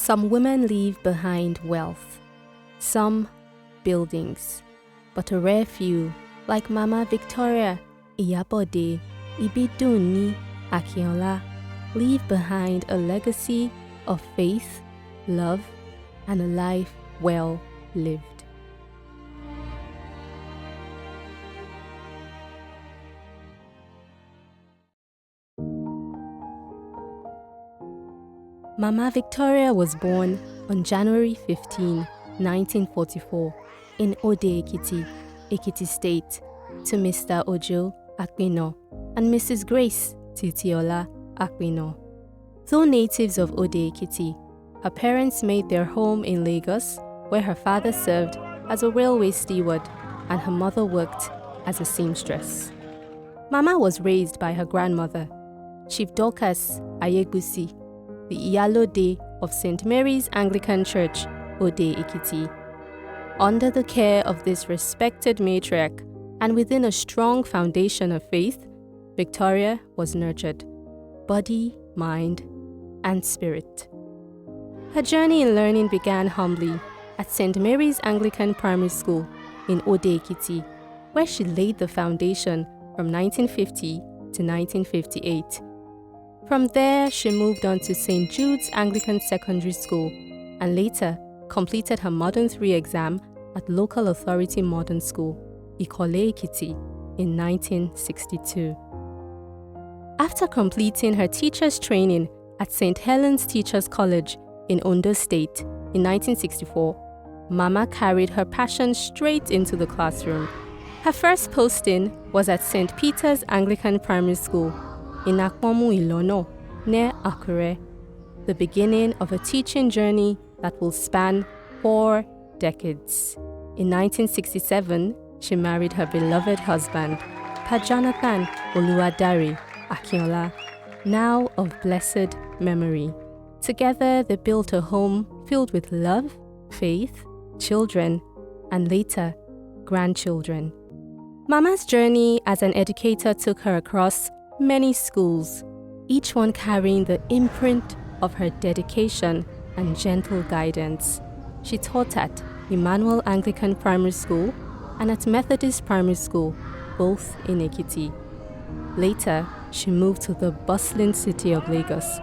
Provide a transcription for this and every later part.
Some women leave behind wealth, some buildings, but a rare few, like Mama Victoria, Iyabode, Ibidunni, Akinola, leave behind a legacy of faith, love, and a life well lived. Mama Victoria was born on January 15, 1944, in Ode Ekiti, Ekiti State, to Mr. Ojo Akino and Mrs. Grace Titiola Akino. Though natives of Ode Ekiti, her parents made their home in Lagos, where her father served as a railway steward and her mother worked as a seamstress. Mama was raised by her grandmother, Chief Dorcas Ayegbusi, the Iyabode of St. Mary's Anglican Church, Ode Ekiti. Under the care of this respected matriarch and within a strong foundation of faith, Victoria was nurtured, body, mind, and spirit. Her journey in learning began humbly at St. Mary's Anglican Primary School in Ode Ekiti, where she laid the foundation from 1950 to 1958. From there, she moved on to St. Jude's Anglican Secondary School and later completed her Modern 3 exam at Local Authority Modern School, Ikole Ekiti, in 1962. After completing her teacher's training at St. Helens Teachers College in Ondo State in 1964, Mama carried her passion straight into the classroom. Her first posting was at St. Peter's Anglican Primary School in Akpomu Ilono, near Akure, the beginning of a teaching journey that will span 4 decades. In 1967, she married her beloved husband, Pa Jonathan Oluwadare Akinola, now of blessed memory. Together, they built a home filled with love, faith, children, and later, grandchildren. Mama's journey as an educator took her across many schools, each one carrying the imprint of her dedication and gentle guidance. She taught at Emmanuel Anglican Primary School and at Methodist Primary School, both in Ekiti. Later, she moved to the bustling city of Lagos,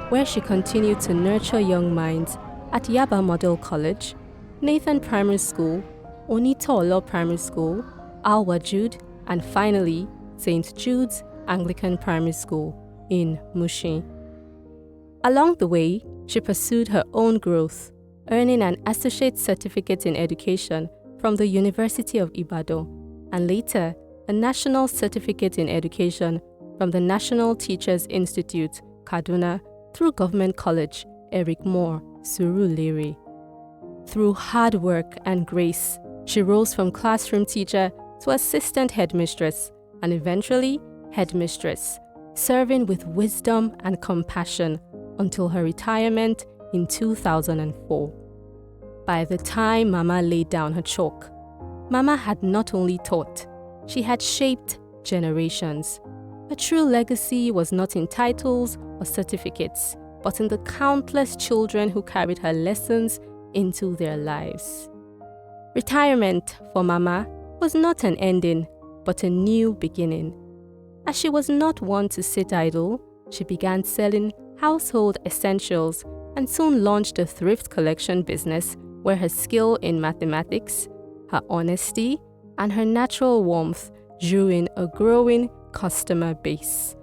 where she continued to nurture young minds at Yaba Model College, Nathan Primary School, Onitolo Primary School, Al-Wajud, and finally, St. Jude's Anglican Primary School in Mushin. Along the way, she pursued her own growth, earning an associate certificate in education from the University of Ibadan and later a national certificate in education from the National Teachers Institute, Kaduna, through Government College, Eric Moore, Surulere. Through hard work and grace, she rose from classroom teacher to assistant headmistress and eventually headmistress, serving with wisdom and compassion until her retirement in 2004. By the time Mama laid down her chalk, Mama had not only taught, she had shaped generations. Her true legacy was not in titles or certificates, but in the countless children who carried her lessons into their lives. Retirement for Mama was not an ending, but a new beginning. As she was not one to sit idle, she began selling household essentials and soon launched a thrift collection business where her skill in mathematics, her honesty, and her natural warmth drew in a growing customer base.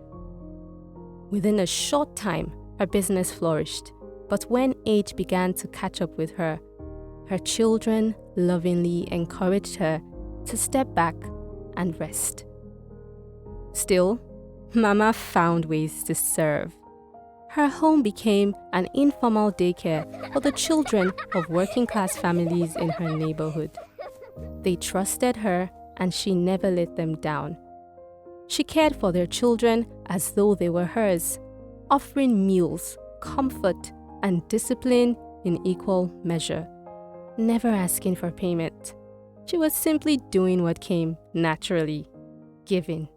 Within a short time, her business flourished, but when age began to catch up with her, her children lovingly encouraged her to step back and rest. Still, Mama found ways to serve. Her home became an informal daycare for the children of working-class families in her neighborhood. They trusted her and she never let them down. She cared for their children as though they were hers, offering meals, comfort, and discipline in equal measure, never asking for payment. She was simply doing what came naturally, giving.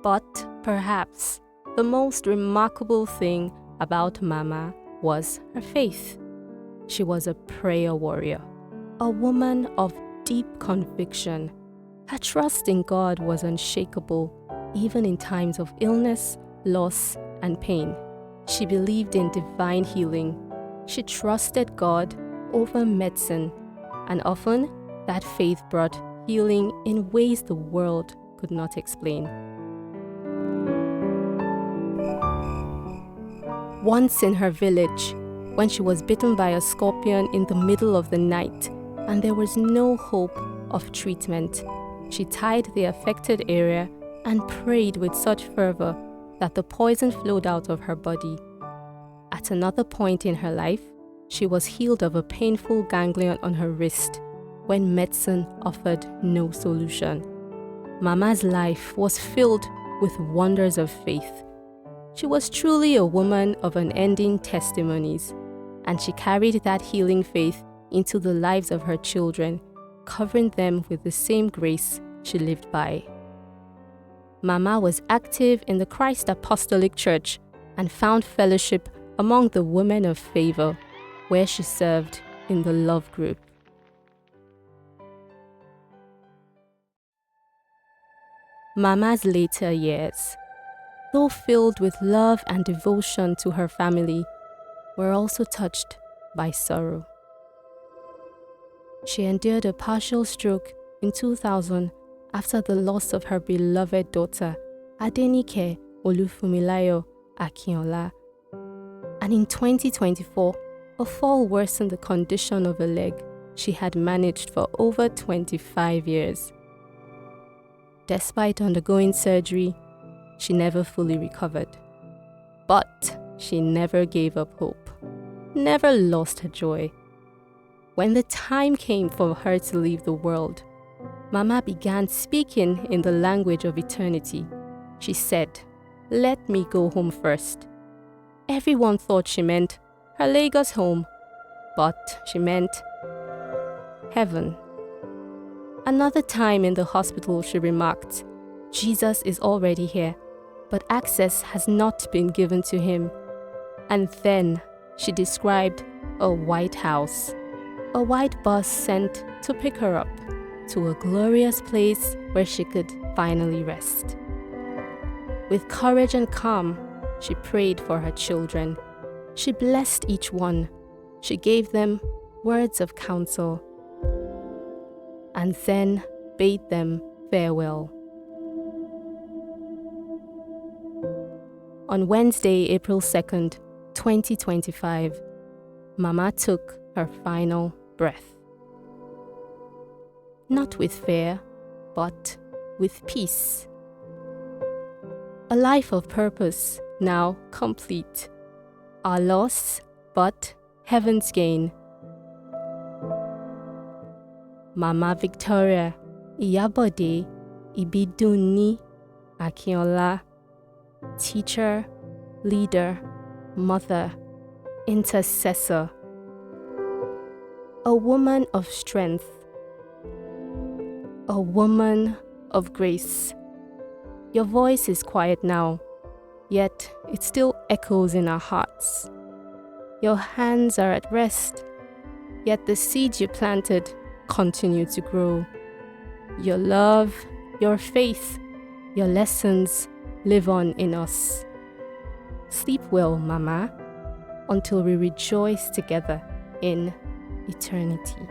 But Perhaps the most remarkable thing about Mama was her faith. She was a prayer warrior, a woman of deep conviction. Her trust in God was unshakable, even in times of illness, loss, and pain. She believed in divine healing. She trusted God over medicine, and often that faith brought healing in ways the world could not explain. Once in her village, when she was bitten by a scorpion in the middle of the night and there was no hope of treatment, she tied the affected area and prayed with such fervor that the poison flowed out of her body. At another point in her life, she was healed of a painful ganglion on her wrist when medicine offered no solution. Mama's life was filled with wonders of faith. She was truly a woman of unending testimonies, and she carried that healing faith into the lives of her children, covering them with the same grace she lived by. Mama was active in the Christ Apostolic Church and found fellowship among the women of favor, where she served in the love group. Mama's later years, though filled with love and devotion to her family, were also touched by sorrow. She endured a partial stroke in 2000 after the loss of her beloved daughter, Adenike Olufumilayo Akinola. And in 2024, a fall worsened the condition of a leg she had managed for over 25 years. Despite undergoing surgery, she never fully recovered. But she never gave up hope, never lost her joy. When the time came for her to leave the world, Mama began speaking in the language of eternity. She said, "Let me go home first." Everyone thought she meant her Lagos home, but she meant heaven. Another time in the hospital, she remarked, "Jesus is already here, but access has not been given to him." And then she described a white house, a white bus sent to pick her up to a glorious place where she could finally rest. With courage and calm, she prayed for her children. She blessed each one. She gave them words of counsel, and then bade them farewell. On Wednesday, April 2nd, 2025, Mama took her final breath. Not with fear, but with peace. A life of purpose, now complete. Our loss, but heaven's gain. Mama Victoria, Iyabode, Ibidunni, Akinola, teacher, leader, mother, intercessor. A woman of strength. A woman of grace. Your voice is quiet now, yet it still echoes in our hearts. Your hands are at rest, yet the seeds you planted continue to grow. Your love, your faith, your lessons live on in us. Sleep well, Mama, until we rejoice together in eternity.